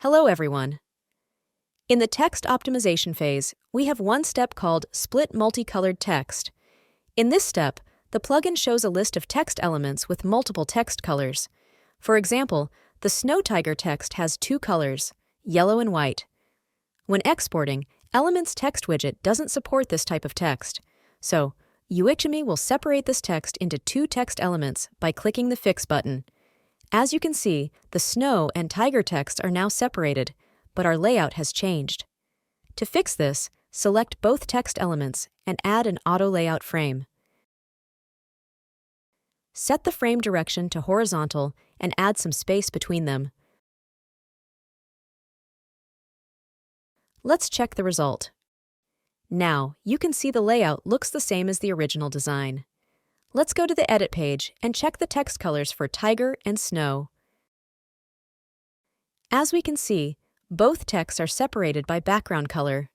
Hello everyone. In the text optimization phase, we have one step called Split Multicolored Text. In this step, the plugin shows a list of text elements with multiple text colors. For example, the snow tiger text has two colors, yellow and white. When exporting, Element's text widget doesn't support this type of text. So, UiChemy will separate this text into two text elements by clicking the Fix button. As you can see, the snow and tiger text are now separated, but our layout has changed. To fix this, select both text elements and add an auto layout frame. Set the frame direction to horizontal and add some space between them. Let's check the result. Now, you can see the layout looks the same as the original design. Let's go to the Edit page and check the text colors for tiger and snow. As we can see, both texts are separated by background color.